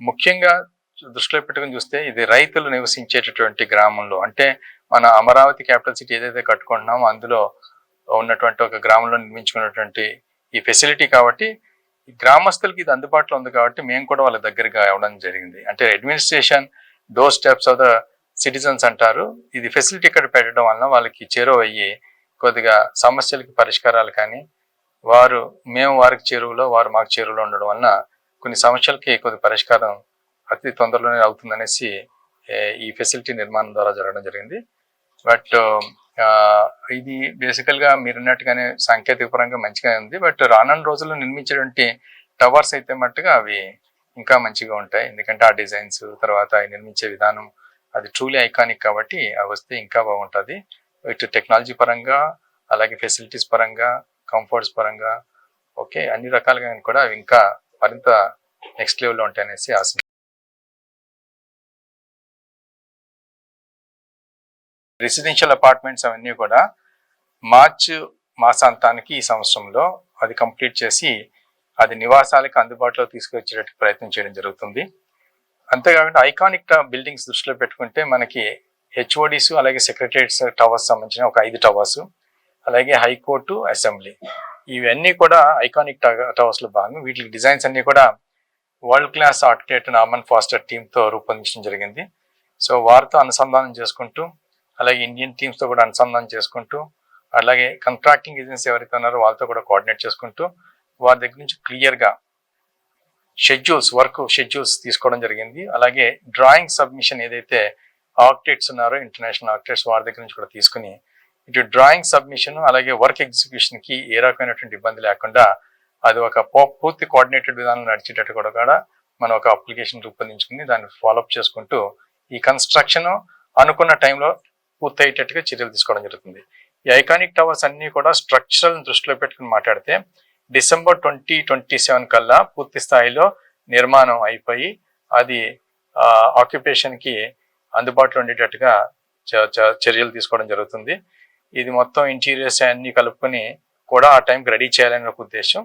ముఖ్యంగా దృష్టిలో పెట్టుకుని చూస్తే ఇది రైతులు నివసించేటటువంటి గ్రామంలో, అంటే మన అమరావతి క్యాపిటల్ సిటీ ఏదైతే కట్టుకుంటున్నామో అందులో ఉన్నటువంటి ఒక గ్రామంలో నిర్మించుకున్నటువంటి ఈ ఫెసిలిటీ కాబట్టి ఈ గ్రామస్తులకి ఇది అందుబాటులో ఉంది కాబట్టి మేము కూడా వాళ్ళ దగ్గరగా ఇవ్వడం జరిగింది. అంటే administration door steps of the citizens అంటారు. ఇది ఫెసిలిటీ ఇక్కడ పెట్టడం వలన వాళ్ళకి చేరువయ్యి కొద్దిగా సమస్యలకి పరిష్కారాలు కానీ, మేము వారికి చేరువలో వారు మాకు చేరువలో ఉండడం వలన కొన్ని సమస్యలకి కొద్ది పరిష్కారం అతి తొందరలోనే అవుతుందనేసి ఈ ఫెసిలిటీ నిర్మాణం ద్వారా జరగడం జరిగింది. బట్ ఇది బేసికల్గా మీరున్నట్టుగానే సాంకేతిక పరంగా మంచిగానే ఉంది. బట్ రానున్న రోజుల్లో నిర్మించేటువంటి టవర్స్ అయితే మట్టుగా అవి ఇంకా మంచిగా ఉంటాయి. ఎందుకంటే ఆ డిజైన్స్ తర్వాత నిర్మించే విధానం అది ట్రూలీ ఐకానిక్ కాబట్టి అవి వస్తే ఇంకా బాగుంటుంది. ఇటు టెక్నాలజీ పరంగా అలాగే ఫెసిలిటీస్ పరంగా కంఫర్ట్స్ పరంగా ఓకే అన్ని రకాలుగా కూడా అవి ఇంకా మరింత నెక్స్ట్ లెవెల్లో ఉంటాయనేసి ఆశ. రెసిడెన్షియల్ అపార్ట్మెంట్స్ అవన్నీ కూడా మార్చి మాసాంతానికి ఈ సంవత్సరంలో అది కంప్లీట్ చేసి అది నివాసాలకు అందుబాటులో తీసుకొచ్చేటట్టు ప్రయత్నం చేయడం జరుగుతుంది. అంతేకాకుండా ఐకానిక్ బిల్డింగ్స్ దృష్టిలో పెట్టుకుంటే మనకి హెచ్ఓడిస్ అలాగే సెక్రటరియట్స్ టవర్స్ సంబంధించిన ఒక 5 టవర్స్, అలాగే హైకోర్టు, అసెంబ్లీ ఇవన్నీ కూడా ఐకానిక్ టవర్స్ లో భాగం. వీటికి డిజైన్స్ అన్ని కూడా world class architect Norman faster టీంతో రూపొందించడం జరిగింది. సో వారితో అనుసంధానం చేసుకుంటూ అలాగే ఇండియన్ టీమ్స్తో కూడా అనుసంధానం చేసుకుంటూ అలాగే కాంట్రాక్టింగ్ ఏజెన్సీ ఎవరైతే ఉన్నారో వాళ్ళతో కూడా కోఆర్డినేట్ చేసుకుంటూ వారి దగ్గర నుంచి క్లియర్గా వర్క్ షెడ్యూల్స్ తీసుకోవడం జరిగింది. అలాగే డ్రాయింగ్ సబ్మిషన్ ఏదైతే ఆర్కిటెక్ట్స్ ఉన్నారో ఇంటర్నేషనల్ ఆర్కిటెక్ట్స్ వారి దగ్గర నుంచి కూడా తీసుకుని ఇటు డ్రాయింగ్ సబ్మిషన్ అలాగే వర్క్ ఎగ్జిక్యూషన్కి ఏ రకమైనటువంటి ఇబ్బంది లేకుండా అది ఒక పూర్తి కోఆర్డినేటెడ్ విధానం నడిచేటట్టు కూడా మనం ఒక అప్లికేషన్ రూపొందించుకుని దాన్ని ఫాలోఅప్ చేసుకుంటూ ఈ కన్స్ట్రక్షన్ అనుకున్న టైంలో పూర్తయ్యేటట్టుగా చర్యలు తీసుకోవడం జరుగుతుంది. ఈ ఐకానిక్ టవర్స్ అన్ని కూడా స్ట్రక్చరల్ దృష్టిలో పెట్టుకుని మాట్లాడితే డిసెంబర్ 2027 కల్లా పూర్తి స్థాయిలో నిర్మాణం అయిపోయి అది ఆక్యుపేషన్కి అందుబాటులో ఉండేటట్టుగా చర్యలు తీసుకోవడం జరుగుతుంది. ఇది మొత్తం ఇంటీరియర్స్ అన్ని కలుపుకొని కూడా ఆ టైంకి రెడీ చేయాలనే ఒక ఉద్దేశం.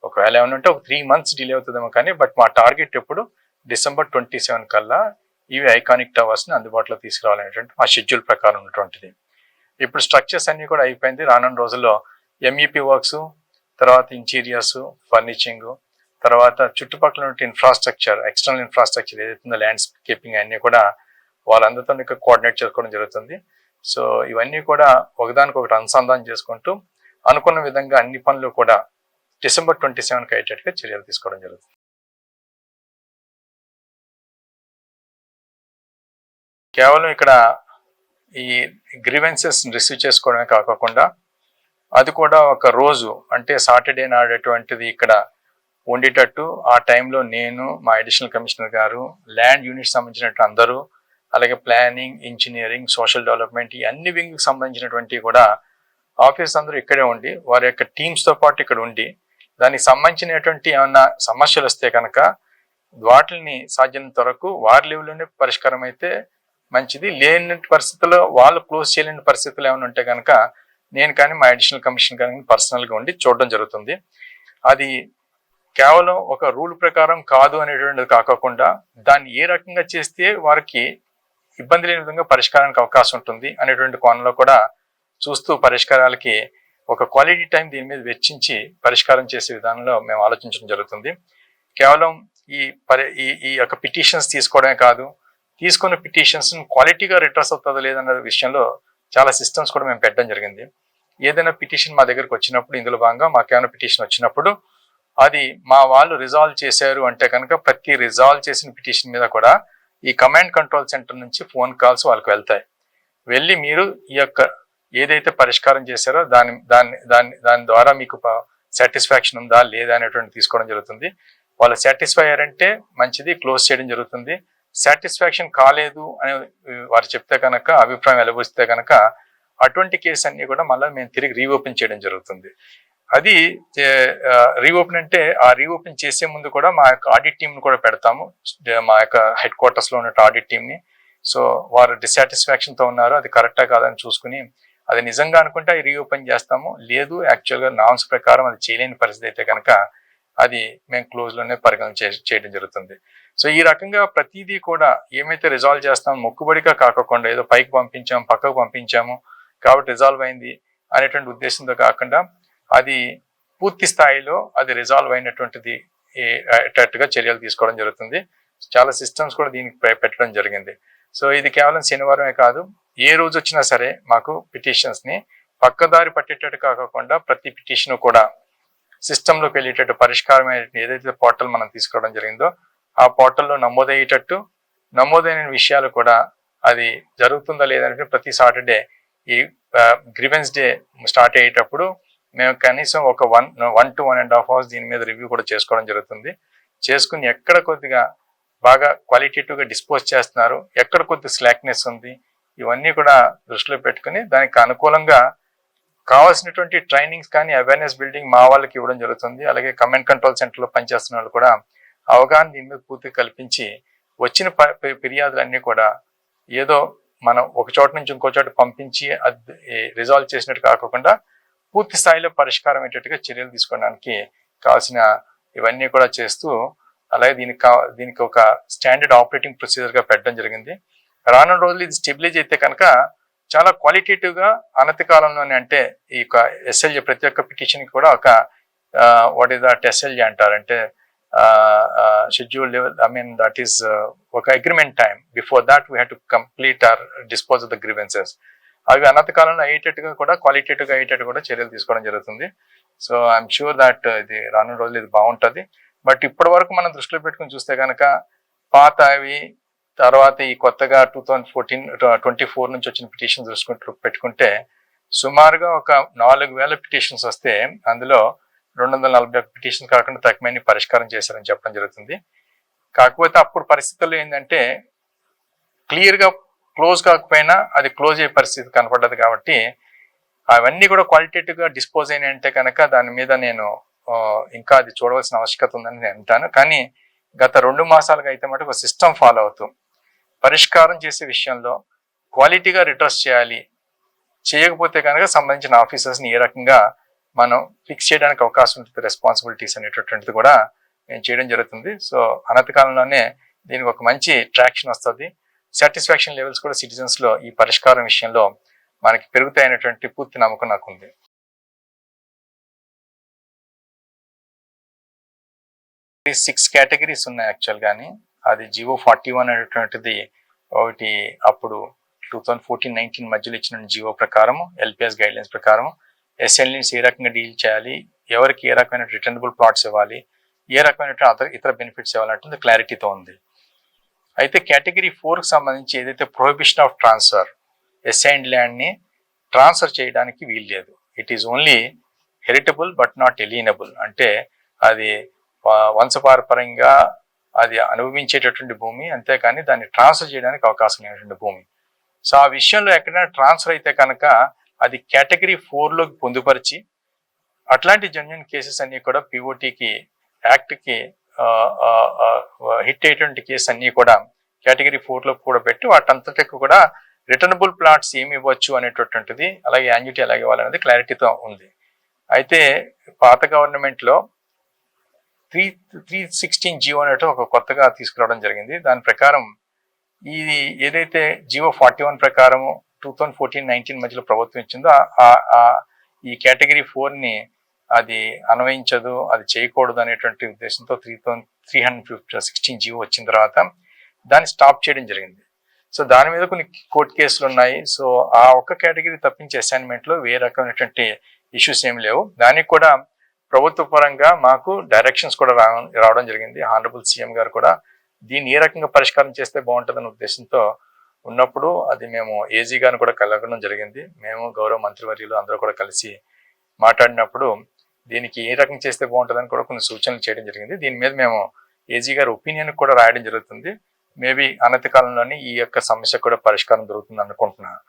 ఒకవేళ ఏమైనా ఉంటే ఒక 3 months డిలే అవుతుందేమో కానీ బట్ మా టార్గెట్ ఎప్పుడు డిసెంబర్ 27 కల్లా ఇవి ఐకానిక్ టవర్స్ని అందుబాటులో తీసుకురావాలనేటువంటి మా షెడ్యూల్ ప్రకారం ఉన్నటువంటిది. ఇప్పుడు స్ట్రక్చర్స్ అన్ని కూడా అయిపోయింది. రానున్న రోజుల్లో ఎంఈపీ వర్క్స్, తర్వాత ఇంటీరియర్స్, ఫర్నిచింగ్, తర్వాత చుట్టుపక్కల ఉన్న ఇన్ఫ్రాస్ట్రక్చర్, ఎక్స్టర్నల్ ఇన్ఫ్రాస్ట్రక్చర్ ఏదైతుందో ల్యాండ్స్కేపింగ్ అన్నీ కూడా వాళ్ళందరితో కోఆర్డినేట్ చేసుకోవడం జరుగుతుంది. సో ఇవన్నీ కూడా ఒకదానికొకటి అనుసంధానం చేసుకుంటూ అనుకున్న విధంగా అన్ని పనులు కూడా డిసెంబర్ 27కి అయ్యేటట్టుగా చర్యలు తీసుకోవడం జరుగుతుంది. కేవలం ఇక్కడ ఈ గ్రీవెన్సెస్ రిసీవ్ చేసుకోవడమే కాకుండా అది కూడా ఒక రోజు అంటే సాటర్డే నాడేటువంటిది ఇక్కడ ఉండేటట్టు ఆ టైంలో నేను, మా అడిషనల్ కమిషనర్ గారు, ల్యాండ్ యూనిట్ సంబంధించినట్టు అందరూ, అలాగే ప్లానింగ్, ఇంజనీరింగ్, సోషల్ డెవలప్మెంట్ ఈ అన్ని వింగ్కి సంబంధించినటువంటి కూడా ఆఫీస్ అందరూ ఇక్కడే ఉండి వారి యొక్క టీమ్స్తో పాటు ఇక్కడ ఉండి దానికి సంబంధించినటువంటి ఏమన్నా సమస్యలు వస్తే కనుక వాటిని సాధ్యమైనంత వరకు వారి లెవెల్లోనే పరిష్కారం అయితే మంచిది. లేని పరిస్థితుల్లో వాళ్ళు క్లోజ్ చేయలేని పరిస్థితులు ఏమైనా ఉంటే కనుక నేను కానీ మా అడిషనల్ కమిషన్ కానీ పర్సనల్గా ఉండి చూడడం జరుగుతుంది. అది కేవలం ఒక రూల్ ప్రకారం కాదు అనేటువంటిది కాకుండా దాన్ని ఏ రకంగా చేస్తే వారికి ఇబ్బంది లేని విధంగా పరిష్కారానికి అవకాశం ఉంటుంది అనేటువంటి కోణంలో కూడా చూస్తూ పరిష్కారాలకి ఒక క్వాలిటీ టైం దీని మీద వెచ్చించి పరిష్కారం చేసే విధానంలో మేము ఆలోచించడం జరుగుతుంది. కేవలం ఈ యొక్క పిటిషన్స్ తీసుకోవడమే కాదు, తీసుకున్న పిటిషన్స్ క్వాలిటీగా రిట్రస్ అవుతుందో లేదన్న విషయంలో చాలా సిస్టమ్స్ కూడా మేము పెట్టడం జరిగింది. ఏదైనా పిటిషన్ మా దగ్గరకు వచ్చినప్పుడు ఇందులో భాగంగా మాకేమైనా పిటిషన్ వచ్చినప్పుడు అది మా వాళ్ళు రిజాల్వ్ చేశారు అంటే కనుక ప్రతి రిజాల్వ్ చేసిన పిటిషన్ మీద కూడా ఈ కమాండ్ కంట్రోల్ సెంటర్ నుంచి ఫోన్ కాల్స్ వాళ్ళకి వెళ్తాయి. వెళ్ళి మీరు ఈ యొక్క ఏదైతే పరిష్కారం చేశారో దాని ద్వారా మీకు సాటిస్ఫాక్షన్ ఉందా లేదా అనేటువంటి తీసుకోవడం జరుగుతుంది. వాళ్ళు సాటిస్ఫై అయ్యారంటే మంచిది, క్లోజ్ చేయడం జరుగుతుంది. సాటిస్ఫాక్షన్ కాలేదు అని వారు చెప్తే కనుక, అభిప్రాయం వెలబోస్తే కనుక అటువంటి కేసు అన్ని కూడా మళ్ళీ మేము తిరిగి రీఓపెన్ చేయడం జరుగుతుంది. అది రీఓపెన్ అంటే ఆ రీఓపెన్ చేసే ముందు కూడా మా యొక్క ఆడిట్ టీంని కూడా పెడతాము, మా యొక్క హెడ్ క్వార్టర్స్లో ఉన్న ఆడిట్ టీంని. సో వారు డిసాటిస్ఫాక్షన్తో ఉన్నారు, అది కరెక్టా కాదని చూసుకుని అది నిజంగా అనుకుంటే అది రీఓపెన్ చేస్తాము. లేదు యాక్చువల్గా నామ్స్ ప్రకారం అది చేయలేని పరిస్థితి అయితే కనుక అది మేము క్లోజ్లోనే పరిగణన చేయడం జరుగుతుంది. సో ఈ రకంగా ప్రతిదీ కూడా ఏమైతే రిజాల్వ్ చేస్తాం మొక్కుబడిగా కాకుండా ఏదో పైకి పంపించాము పక్కకు పంపించాము కాబట్టి రిజాల్వ్ అయింది అనేటువంటి ఉద్దేశంతో కాకుండా అది పూర్తి స్థాయిలో అది రిజాల్వ్ అయినటువంటిది అయ్యేటట్టుగా చర్యలు తీసుకోవడం జరుగుతుంది. చాలా సిస్టమ్స్ కూడా దీనికి పెట్టడం జరిగింది. సో ఇది కేవలం శనివారమే కాదు, ఏ రోజు వచ్చినా సరే మాకు పిటిషన్స్ని పక్కదారి పట్టేటట్టు కాకుండా ప్రతి పిటిషన్ కూడా సిస్టంలోకి వెళ్ళేటట్టు పరిష్కారం ఏదైతే పోర్టల్ మనం తీసుకోవడం జరిగిందో ఆ పోర్టల్లో నమోదయ్యేటట్టు, నమోదైన విషయాలు కూడా అది జరుగుతుందా లేదంటే ప్రతి సాటర్డే ఈ గ్రీవెన్స్ డే స్టార్ట్ అయ్యేటప్పుడు మేము కనీసం ఒక 1 to 1.5 hours దీని మీద రివ్యూ కూడా చేసుకోవడం జరుగుతుంది. చేసుకుని ఎక్కడ కొద్దిగా బాగా క్వాలిటేటివ్గా డిస్పోజ్ చేస్తున్నారు, ఎక్కడ కొద్ది స్లాక్నెస్ ఉంది, ఇవన్నీ కూడా దృష్టిలో పెట్టుకుని దానికి అనుకూలంగా కావాల్సినటువంటి ట్రైనింగ్స్ కానీ అవేర్నెస్ బిల్డింగ్ మా వాళ్ళకి ఇవ్వడం జరుగుతుంది. అలాగే కమాండ్ కంట్రోల్ సెంటర్లో పనిచేస్తున్న వాళ్ళు కూడా అవగాహన దీని మీద పూర్తిగా కల్పించి వచ్చిన ఫిర్యాదులన్నీ కూడా ఏదో మనం ఒక చోట నుంచి ఇంకో చోట పంపించి అది రిజాల్వ్ చేసినట్టు కాకుండా పూర్తి స్థాయిలో పరిష్కారం అయ్యేటట్టుగా చర్యలు తీసుకోవడానికి కావాల్సిన ఇవన్నీ కూడా చేస్తూ అలాగే దీనికి ఒక స్టాండర్డ్ ఆపరేటింగ్ ప్రొసీజర్గా పెట్టడం జరిగింది. రానున్న రోజులు ఇది స్టెబిలైజ్ అయితే కనుక చాలా క్వాలిటేటివ్గా అనతి కాలంలోనే, అంటే ఈ యొక్క ఎస్ఎల్జే ప్రతి ఒక్క పిటిషన్కి కూడా ఒక వాట్ ఈస్ దట్ ఎస్ఎల్జే అంటారంటే schedule level, I mean that is ఒక agreement time. Before that we have to complete or dispose of the grievances. అవి అనతి కాలంలో అయ్యేటట్టుగా కూడా క్వాలిటేటివ్గా అయ్యేటట్టు కూడా చర్యలు తీసుకోవడం జరుగుతుంది. సో ఐఎమ్ షూర్ దట్ ఇది రానున్న రోజులు ఇది బాగుంటుంది. బట్ ఇప్పటి వరకు మనం దృష్టిలో పెట్టుకుని చూస్తే కనుక పాత అవి తర్వాత ఈ కొత్తగా 2024 నుంచి వచ్చిన పిటిషన్స్ పెట్టుకుంటే సుమారుగా ఒక 4,000 పిటిషన్స్ వస్తే అందులో 241 పిటిషన్ కాకుండా తక్కువని పరిష్కారం చేశారని చెప్పడం జరుగుతుంది. కాకపోతే అప్పుడు పరిస్థితుల్లో ఏంటంటే క్లియర్గా క్లోజ్ కాకపోయినా అది క్లోజ్ అయ్యే పరిస్థితి కనపడ్డది. కాబట్టి అవన్నీ కూడా క్వాలిటేటివ్గా డిస్పోజ్ అయినాయంటే కనుక దాని మీద నేను ఇంకా అది చూడవలసిన ఆవశ్యకత ఉందని నేను అంటాను. కానీ గత 2 మాసాలుగా అయితే మటుకు ఒక సిస్టమ్ ఫాలో అవుతూ పరిష్కారం చేసే విషయంలో క్వాలిటీగా రిట్రస్ చేయాలి, చేయకపోతే కనుక సంబంధించిన ఆఫీసర్స్ని ఏ రకంగా మనం ఫిక్స్ చేయడానికి అవకాశం ఉంటుంది, రెస్పాన్సిబిలిటీస్ అనేటటువంటిది కూడా నేను చేయడం జరుగుతుంది. సో అనతి కాలంలోనే దీనికి ఒక మంచి ట్రాక్షన్ వస్తుంది. సాటిస్ఫాక్షన్ లెవెల్స్ కూడా సిటిజన్స్లో ఈ పరిష్కారం విషయంలో మనకి పెరుగుతాయనేటువంటి పూర్తి నమ్మకం నాకు ఉంది. 6 కేటగిరీస్ ఉన్నాయి యాక్చువల్ గానీ. అది జివో 41 అనేటువంటిది ఒకటి అప్పుడు 2014-19 మధ్యలో ఇచ్చిన జివో ప్రకారం ఎల్పిఎస్ గైడ్లైన్స్ ప్రకారం ఎస్ఎల్ఈస్ ఏ రకంగా డీల్ చేయాలి, ఎవరికి ఏ రకమైన రిటర్నబుల్ ప్లాట్స్ ఇవ్వాలి, ఏ రకమైన ఇతర బెనిఫిట్స్ ఇవ్వాలంటే క్లారిటీతో ఉంది. అయితే కేటగిరీ 4కి సంబంధించి ఏదైతే ప్రొహిబిషన్ ఆఫ్ ట్రాన్స్ఫర్, అసైన్డ్ ల్యాండ్ని ట్రాన్స్ఫర్ చేయడానికి వీలు లేదు. It is only heritable but not alienable. అంటే అది వంశపారపరంగా అది అనుభవించేటటువంటి భూమి, అంతేకాని దాన్ని ట్రాన్స్ఫర్ చేయడానికి అవకాశం లేనటువంటి భూమి. సో ఆ విషయంలో ఎక్కడైనా ట్రాన్స్ఫర్ అయితే కనుక అది కేటగిరీ 4లోకి పొందుపరిచి అట్లాంటి జెన్యూన్ కేసెస్ అన్నీ కూడా పిఓటికి యాక్ట్కి హిట్ అయ్యేటువంటి కేసు అన్నీ కూడా కేటగిరీ 4లో కూడా పెట్టి వాటంతటికి కూడా రిటర్నబుల్ ప్లాట్స్ ఏమి ఇవ్వచ్చు అనేటటువంటిది, అలాగే యాన్యుటీ ఎలాగ ఇవ్వాలనేది క్లారిటీతో ఉంది. అయితే పాత గవర్నమెంట్లో 316 జియో అనేటు ఒక కొత్తగా తీసుకురావడం జరిగింది. దాని ప్రకారం ఇది ఏదైతే జియో 41 ప్రకారము 2014-19 మధ్యలో ప్రభుత్వం ఇచ్చిందో ఈ కేటగిరీ 4ని అది అన్వయించదు, అది చేయకూడదు అనేటువంటి ఉద్దేశంతో 316 జియో వచ్చిన తర్వాత దాన్ని స్టాప్ చేయడం జరిగింది. సో దాని మీద కొన్ని కోర్టు కేసులు ఉన్నాయి. సో ఆ ఒక్క కేటగిరీ తప్పించే అసైన్మెంట్లో వేరే రకమైనటువంటి ఇష్యూస్ ఏమి లేవు. దానికి కూడా ప్రభుత్వ పరంగా మాకు డైరెక్షన్స్ కూడా రావడం జరిగింది. హానరబుల్ సీఎం గారు కూడా దీన్ని ఏ రకంగా పరిష్కారం చేస్తే బాగుంటుందనే ఉద్దేశంతో ఉన్నప్పుడు అది మేము ఏజీ గారిని కూడా కలగడం జరిగింది. మేము గౌరవ మంత్రివర్యులు అందరూ కూడా కలిసి మాట్లాడినప్పుడు దీనికి ఏ రకంగా చేస్తే బాగుంటుందని కూడా కొన్ని సూచనలు చేయడం జరిగింది. దీని మీద మేము ఏజీ గారి ఒపీనియన్ కూడా రాయడం జరుగుతుంది. మేబీ అనతి కాలంలోని ఈ యొక్క సమస్య కూడా పరిష్కారం దొరుకుతుంది అనుకుంటున్నాను.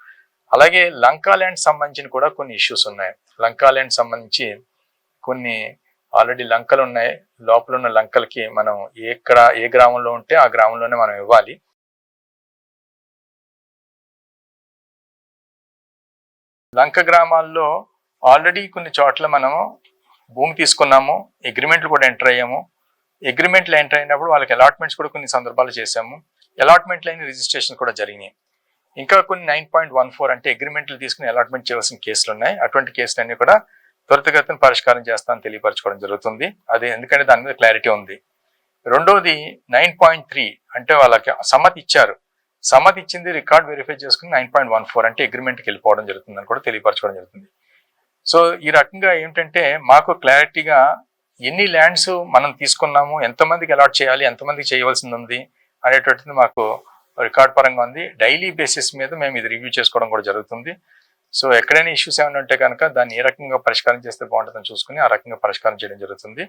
అలాగే లంకా ల్యాండ్ సంబంధించిన కూడా కొన్ని ఇష్యూస్ ఉన్నాయి. లంకా ల్యాండ్ సంబంధించి కొన్ని ఆల్రెడీ లంకలు ఉన్నాయి. లోపల ఉన్న లంకలకి మనం ఏ గ్రామంలో ఉంటే ఆ గ్రామంలోనే మనం ఇవ్వాలి. లంక గ్రామాల్లో ఆల్రెడీ కొన్ని చోట్ల మనము భూమి తీసుకున్నాము, అగ్రిమెంట్లు కూడా ఎంటర్ అయ్యాము. అగ్రిమెంట్లు ఎంటర్ అయినప్పుడు వాళ్ళకి అలాట్మెంట్స్ కూడా కొన్ని సందర్భాలు చేశాము. అలాట్మెంట్ లైన్ రిజిస్ట్రేషన్ కూడా జరిగినాయి. ఇంకా కొన్ని 9.14 అంటే అగ్రిమెంట్లు తీసుకుని అలాట్మెంట్ చేయవలసిన కేసులు ఉన్నాయి. అటువంటి కేసులన్నీ కూడా త్వరితగతిన పరిష్కారం చేస్తామని తెలియపరచుకోవడం జరుగుతుంది. అది ఎందుకంటే దాని మీద క్లారిటీ ఉంది. రెండోది 9.3 అంటే వాళ్ళకి సమ్మతి ఇచ్చారు. సమ్మతి ఇచ్చింది రికార్డ్ వెరిఫై చేసుకుని 9.14 అంటే అగ్రిమెంట్కి వెళ్ళిపోవడం జరుగుతుందని కూడా తెలియపరచుకోవడం జరుగుతుంది. సో ఈ రకంగా ఏంటంటే మాకు క్లారిటీగా ఎన్ని ల్యాండ్స్ మనం తీసుకున్నాము, ఎంతమందికి అలాట్ చేయాలి, ఎంతమందికి చేయవలసింది ఉంది అనేటువంటిది మాకు రికార్డ్ పరంగా ఉంది. డైలీ బేసిస్ మీద మేము ఇది రివ్యూ చేసుకోవడం కూడా జరుగుతుంది. సో ఎక్కడైనా ఇష్యూస్ ఏమైనా ఉంటే కనుక దాన్ని ఏ రకంగా పరిష్కారం చేస్తే బాగుంటుందని చూసుకుని ఆ రకంగా పరిష్కారం చేయడం జరుగుతుంది.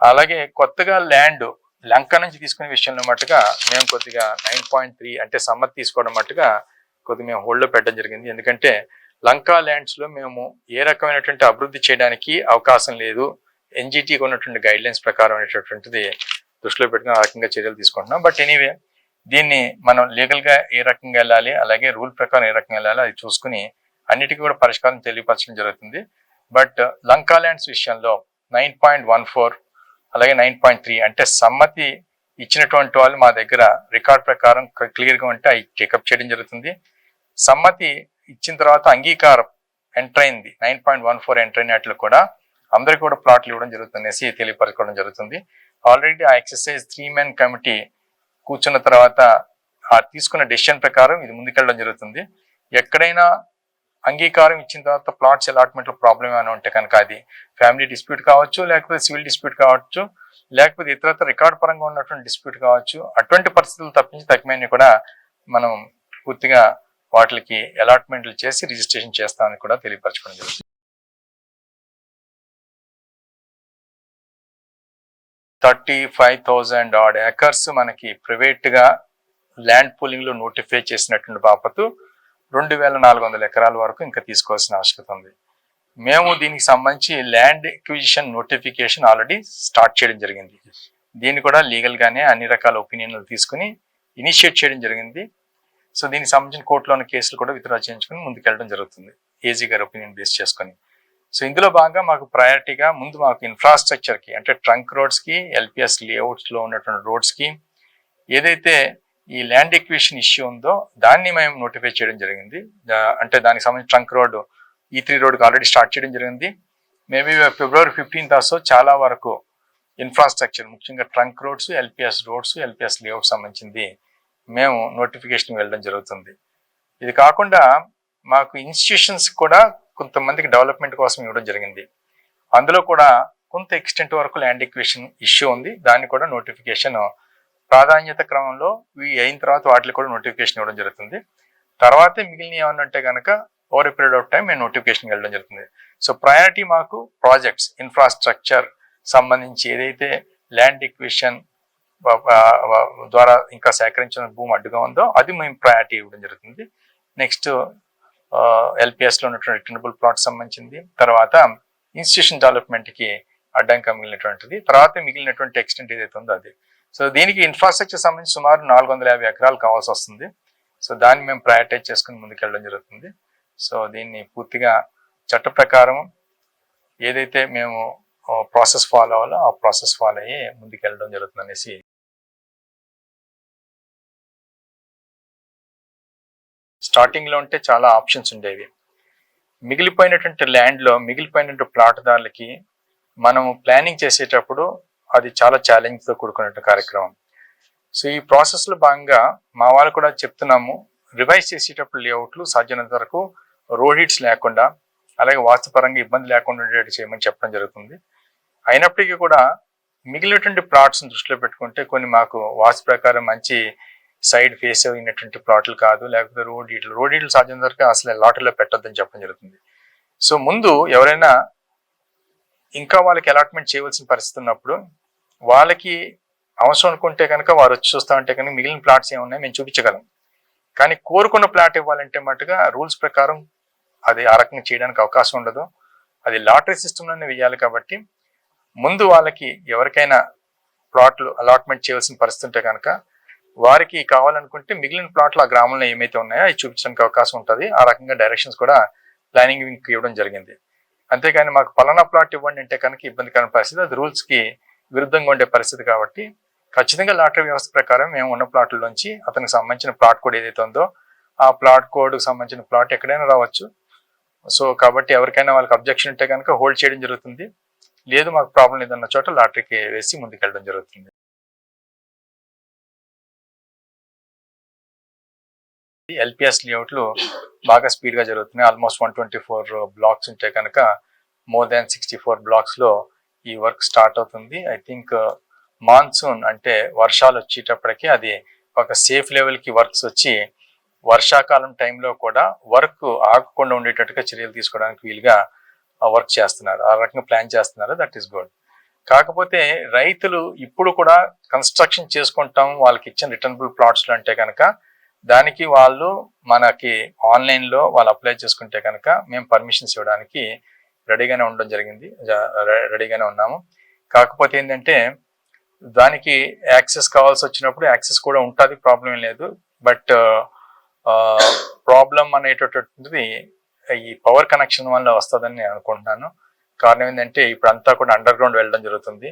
అలాగే కొత్తగా ల్యాండ్ లంక నుంచి తీసుకునే విషయంలో మట్టుగా మేము కొద్దిగా 9.3 అంటే సమ్మతి తీసుకోవడం మట్టుగా కొద్దిగా మేము హోల్డ్లో పెట్టడం జరిగింది. ఎందుకంటే లంకా ల్యాండ్స్లో మేము ఏ రకమైనటువంటి అభివృద్ధి చేయడానికి అవకాశం లేదు, ఎన్జిటికి ఉన్నటువంటి గైడ్ లైన్స్ ప్రకారం అనేటటువంటిది దృష్టిలో పెట్టుకుని ఆ రకంగా చర్యలు తీసుకుంటున్నాం. బట్ ఎనీవే దీన్ని మనం లీగల్గా ఏ రకంగా వెళ్ళాలి, అలాగే రూల్ ప్రకారం ఏ రకంగా వెళ్ళాలి అది చూసుకుని అన్నిటికీ కూడా పరిష్కారం తెలియపరచడం జరుగుతుంది. బట్ లంకా ల్యాండ్స్ విషయంలో 9.14 అలాగే 9.3 అంటే సమ్మతి ఇచ్చినటువంటి వాళ్ళు మా దగ్గర రికార్డ్ ప్రకారం క్లియర్గా ఉంటే అవి టేకప్ చేయడం జరుగుతుంది. సమ్మతి ఇచ్చిన తర్వాత అంగీకారం ఎంటర్ అయింది 9.14 ఎంటర్ అయినట్లు కూడా అందరికీ కూడా ప్లాట్లు ఇవ్వడం జరుగుతుందనేసి తెలియపరచుకోవడం జరుగుతుంది. ఆల్రెడీ ఆ ఎక్సర్సైజ్ 3-man కమిటీ కూర్చున్న తర్వాత ఆ తీసుకున్న డెసిషన్ ప్రకారం ఇది ముందుకెళ్ళడం జరుగుతుంది. ఎక్కడైనా అంగీకారం ఇచ్చిన తర్వాత ప్లాట్స్ అలాట్మెంట్లో ప్రాబ్లం ఏమైనా ఉంటే కనుక అది ఫ్యామిలీ డిస్ప్యూట్ కావచ్చు, లేకపోతే సివిల్ డిస్ప్యూట్ కావచ్చు, లేకపోతే ఇతరత్ర రికార్డ్ పరంగా ఉన్నటువంటి డిస్ప్యూట్ కావచ్చు. అటువంటి పరిస్థితులు తప్పించి తక్కువని కూడా మనం పూర్తిగా వాటికి అలాట్మెంట్లు చేసి రిజిస్ట్రేషన్ చేస్తామని కూడా తెలియపరచుకోవడం జరుగుతుంది. 35,000 odd acres మనకి ప్రైవేట్ గా ల్యాండ్ పూలింగ్ లో నోటిఫై చేసినటువంటి బాపతు 2,400 ఎకరాల వరకు ఇంకా తీసుకోవాల్సిన ఆవశ్యకత ఉంది. మేము దీనికి సంబంధించి land acquisition notification already start చేయడం జరిగింది. దీన్ని కూడా లీగల్ గానే అన్ని రకాల ఒపీనియన్లు తీసుకుని ఇనిషియేట్ చేయడం జరిగింది. సో దీనికి సంబంధించిన కోర్టులో ఉన్న కేసులు కూడా విత్డ్రా చేయించుకుని ముందుకెళ్ళడం జరుగుతుంది ఏజీ గారి ఒపీనియన్ బేస్ చేసుకుని. సో ఇందులో భాగంగా మాకు ప్రయారిటీగా ముందు మాకు ఇన్ఫ్రాస్ట్రక్చర్కి అంటే ట్రంక్ రోడ్స్కి, ఎల్పిఎస్ లేఅవుట్స్లో ఉన్నటువంటి రోడ్స్కి ఏదైతే ఈ ల్యాండ్ ఎక్విజిషన్ ఇష్యూ ఉందో దాన్ని మేము నోటిఫై చేయడం జరిగింది. అంటే దానికి సంబంధించి ట్రంక్ రోడ్ E3 రోడ్కి ఆల్రెడీ స్టార్ట్ చేయడం జరిగింది. మేబీ February 15th ఆసో చాలా వరకు ఇన్ఫ్రాస్ట్రక్చర్ ముఖ్యంగా trunk roads, LPS roads, LPS layout సంబంధించింది మేము నోటిఫికేషన్ వెళ్ళడం జరుగుతుంది. ఇది కాకుండా మాకు ఇన్స్టిట్యూషన్స్ కూడా కొంతమందికి డెవలప్మెంట్ కోసం ఇవ్వడం జరిగింది. అందులో కూడా కొంత ఎక్స్టెంట్ వరకు ల్యాండ్ ఎక్విజిషన్ ఇష్యూ ఉంది. దాన్ని కూడా నోటిఫికేషన్ ప్రాధాన్యత క్రమంలో అయిన తర్వాత వాటికి కూడా నోటిఫికేషన్ ఇవ్వడం జరుగుతుంది. తర్వాత మిగిలిన ఏమన్నా అంటే కనుక over a period of time మేము నోటిఫికేషన్ వెళ్ళడం జరుగుతుంది. సో ప్రయారిటీ మాకు ప్రాజెక్ట్స్ ఇన్ఫ్రాస్ట్రక్చర్ సంబంధించి ఏదైతే ల్యాండ్ ఎక్విజిషన్ ద్వారా ఇంకా సేకరించిన భూమి అడ్డుగా ఉందో అది మేము ప్రయారిటీ ఇవ్వడం జరుగుతుంది. నెక్స్ట్ ఎల్పిఎస్లో ఉన్నటువంటి రిటర్నబుల్ ప్లాట్ సంబంధించింది, తర్వాత ఇన్స్టిట్యూషన్ డెవలప్మెంట్కి అడ్డంగా మిగిలినటువంటిది, తర్వాత మిగిలినటువంటి ఎక్స్టెంట్ ఏదైతే ఉందో అది. సో దీనికి ఇన్ఫ్రాస్ట్రక్చర్ సంబంధించి సుమారు 450 ఎకరాలు కావాల్సి వస్తుంది. సో దాన్ని మేము ప్రయారిటైజ్ చేసుకుని ముందుకెళ్ళడం జరుగుతుంది. సో దీన్ని పూర్తిగా చట్ట ప్రకారం ఏదైతే మేము ప్రాసెస్ ఫాలో అవ్వాలో ఆ ప్రాసెస్ ఫాలో అయ్యి ముందుకెళ్ళడం జరుగుతుంది అనేసి. స్టార్టింగ్లో ఉంటే చాలా ఆప్షన్స్ ఉండేవి. మిగిలిపోయినటువంటి ల్యాండ్లో మిగిలిపోయినటువంటి ప్లాట్దారులకి మనం ప్లానింగ్ చేసేటప్పుడు అది చాలా ఛాలెంజ్తో కూడుకున్నటువంటి కార్యక్రమం. సో ఈ ప్రాసెస్లో భాగంగా మా వాళ్ళు కూడా చెప్తున్నాము, రివైజ్ చేసేటప్పుడు లేఅవుట్లు సాధ్యమైనంత వరకు రోడ్ హిట్స్ లేకుండా అలాగే వాస్తుపరంగా ఇబ్బంది లేకుండా ఉండేటట్టు చేయమని చెప్పడం జరుగుతుంది. అయినప్పటికీ కూడా మిగిలినటువంటి ప్లాట్స్ని దృష్టిలో పెట్టుకుంటే కొన్ని మాకు వాస్తు ప్రకారం మంచి సైడ్ ఫేస్ అయినటువంటి ప్లాట్లు కాదు, లేకపోతే రోడ్ హీట్లు సాధ్యమైనంత వరకు అసలు లాటరీలో పెట్టొద్దని చెప్పడం జరుగుతుంది. సో ముందు ఎవరైనా ఇంకా వాళ్ళకి అలాట్మెంట్ చేయవలసిన పరిస్థితి ఉన్నప్పుడు వాళ్ళకి అవసరం అనుకుంటే కనుక వారు వచ్చి చూస్తామంటే కనుక మిగిలిన ప్లాట్స్ ఏమున్నాయి మేము చూపించగలం. కానీ కోరుకున్న ప్లాట్ ఇవ్వాలంటే మట్టుగా రూల్స్ ప్రకారం అది ఆ రకంగా చేయడానికి అవకాశం ఉండదు. అది లాటరీ సిస్టంలోనే వేయాలి. కాబట్టి ముందు వాళ్ళకి ఎవరికైనా ప్లాట్లు అలాట్మెంట్ చేయవలసిన పరిస్థితి ఉంటే కనుక వారికి కావాలనుకుంటే మిగిలిన ప్లాట్లు ఆ గ్రామంలో ఏమైతే ఉన్నాయో అవి చూపించడానికి అవకాశం ఉంటుంది. ఆ రకంగా డైరెక్షన్స్ కూడా ప్లానింగ్ వింగ్కి ఇవ్వడం జరిగింది. అంతేకాని మాకు పలానా ప్లాట్ ఇవ్వండి అంటే కనుక ఇబ్బందికరమైన పరిస్థితి, అది రూల్స్కి విరుద్ధంగా ఉండే పరిస్థితి కాబట్టి ఖచ్చితంగా లాటరీ వ్యవస్థ ప్రకారం మేము ఉన్న ప్లాట్లలోంచి అతనికి సంబంధించిన ప్లాట్ కోడ్ ఏదైతే ఉందో ఆ ప్లాట్ కోడ్కి సంబంధించిన ప్లాట్ ఎక్కడైనా రావచ్చు. సో కాబట్టి ఎవరికైనా వాళ్ళకి అబ్జెక్షన్ ఉంటే కనుక హోల్డ్ చేయడం జరుగుతుంది. లేదు మాకు ప్రాబ్లం లేదన్న చోట లాటరీకి వేసి ముందుకెళ్ళడం జరుగుతుంది. ఎల్పిఎస్ లేఅవుట్లు బాగా స్పీడ్గా జరుగుతున్నాయి. ఆల్మోస్ట్ 124 బ్లాక్స్ ఉంటే కనుక మోర్ దాన్ 64 బ్లాక్స్లో ఈ వర్క్ స్టార్ట్ అవుతుంది. ఐ థింక్ మాన్సూన్ అంటే వర్షాలు వచ్చేటప్పటికి అది ఒక సేఫ్ లెవెల్కి వర్క్స్ వచ్చి వర్షాకాలం టైంలో కూడా వర్క్ ఆగకుండా ఉండేటట్టుగా చర్యలు తీసుకోవడానికి వీలుగా వర్క్ చేస్తున్నారు. ఆ రకంగా ప్లాన్ చేస్తున్నారు. That is good. కాకపోతే రైతులు ఇప్పుడు కూడా కన్స్ట్రక్షన్ చేసుకుంటాం వాళ్ళకి ఇచ్చిన రిటర్నబుల్ ప్లాట్స్లో అంటే కనుక దానికి వాళ్ళు మనకి ఆన్లైన్లో వాళ్ళు అప్లై చేసుకుంటే కనుక మేము పర్మిషన్స్ ఇవ్వడానికి రెడీగానే ఉండడం జరిగింది, రెడీగానే ఉన్నాము. కాకపోతే ఏంటంటే దానికి యాక్సెస్ కావాల్సి వచ్చినప్పుడు యాక్సెస్ కూడా ఉంటుంది, ప్రాబ్లం లేదు. బట్ ప్రాబ్లం అనేటటువంటిది ఈ పవర్ కనెక్షన్ వల్ల వస్తుందని నేను అనుకుంటున్నాను. కారణం ఏంటంటే ఇప్పుడు అంతా కూడా అండర్ గ్రౌండ్ వెళ్ళడం జరుగుతుంది.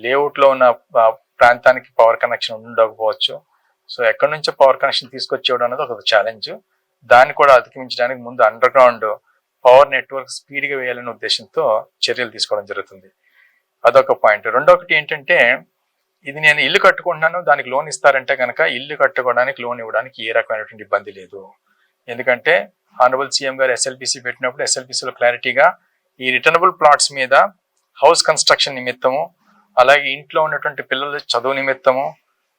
లేఅవుట్లో ఉన్న ప్రాంతానికి పవర్ కనెక్షన్ ఉండకపోవచ్చు. సో ఎక్కడి నుంచో పవర్ కనెక్షన్ తీసుకొచ్చేయడం అనేది ఒక ఛాలెంజ్. దాన్ని కూడా అధిగమించడానికి ముందు అండర్ గ్రౌండ్ పవర్ నెట్వర్క్ స్పీడ్గా వేయాలనే ఉద్దేశంతో చర్యలు తీసుకోవడం జరుగుతుంది. అదొక పాయింట్. రెండొకటి ఏంటంటే ఇది నేను ఇల్లు కట్టుకుంటున్నాను దానికి లోన్ ఇస్తారంటే కనుక ఇల్లు కట్టుకోవడానికి లోన్ ఇవ్వడానికి ఏ రకమైనటువంటి ఇబ్బంది లేదు. ఎందుకంటే ఆనరబుల్ సీఎం గారు ఎస్ఎల్పిసి పెట్టినప్పుడు ఎస్ఎల్పిసిలో క్లారిటీగా ఈ రిటర్నబుల్ ప్లాట్స్ మీద హౌస్ కన్స్ట్రక్షన్ నిమిత్తము, అలాగే ఇంట్లో ఉన్నటువంటి పిల్లల చదువు నిమిత్తము,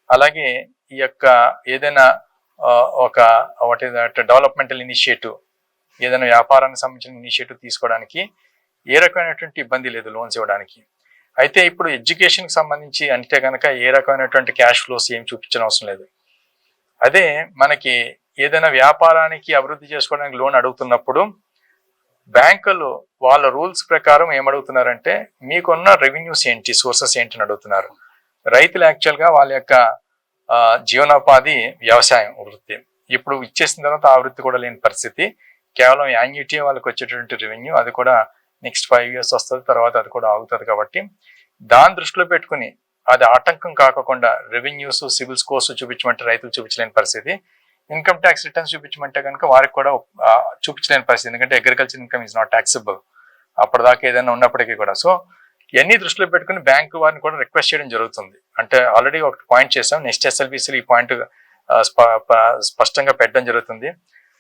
అలాగే ఈ యొక్క ఏదైనా ఒక డెవలప్మెంటల్ ఇనిషియేటివ్, ఏదైనా వ్యాపారానికి సంబంధించిన ఇనిషియేటివ్ తీసుకోవడానికి ఏ రకమైనటువంటి ఇబ్బంది లేదు లోన్స్ ఇవ్వడానికి. అయితే ఇప్పుడు ఎడ్యుకేషన్కి సంబంధించి అంటే కనుక ఏ రకమైనటువంటి క్యాష్ ఫ్లోస్ ఏం చూపించిన అవసరం లేదు. అదే మనకి ఏదైనా వ్యాపారానికి అభివృద్ధి చేసుకోవడానికి లోన్ అడుగుతున్నప్పుడు బ్యాంకులు వాళ్ళ రూల్స్ ప్రకారం ఏమడుగుతున్నారంటే మీకున్న రెవెన్యూస్ ఏంటి, సోర్సెస్ ఏంటి అని అడుగుతున్నారు. రైతులు యాక్చువల్గా వాళ్ళ యొక్క జీవనోపాధి వ్యవసాయం వృత్తి. ఇప్పుడు ఇచ్చేసిన తర్వాత ఆ వృత్తి కూడా లేని పరిస్థితి. కేవలం యాన్యుటీ వాళ్ళకి వచ్చేటువంటి రెవెన్యూ, అది కూడా నెక్స్ట్ 5 years వస్తుంది, తర్వాత అది కూడా ఆగుతుంది. కాబట్టి దాన్ని దృష్టిలో పెట్టుకుని అది ఆటంకం కాకుండా రెవెన్యూస్ సివిల్ స్కోర్స్ చూపించమంటే రైతులు చూపించలేని పరిస్థితి. ఇన్కమ్ ట్యాక్స్ రిటర్న్స్ చూపించమంటే కనుక వారికి కూడా చూపించలేని పరిస్థితి. ఎందుకంటే agriculture income is not taxable అప్పటిదాకా ఏదైనా ఉన్నప్పటికీ కూడా. సో ఇవన్నీ దృష్టిలో పెట్టుకుని బ్యాంకు వారిని కూడా రిక్వెస్ట్ చేయడం జరుగుతుంది. అంటే ఆల్రెడీ ఒక పాయింట్ చేసాం, నెక్స్ట్ ఎస్ఎల్బిసిలో ఈ పాయింట్ స్పష్టంగా పెట్టడం జరుగుతుంది.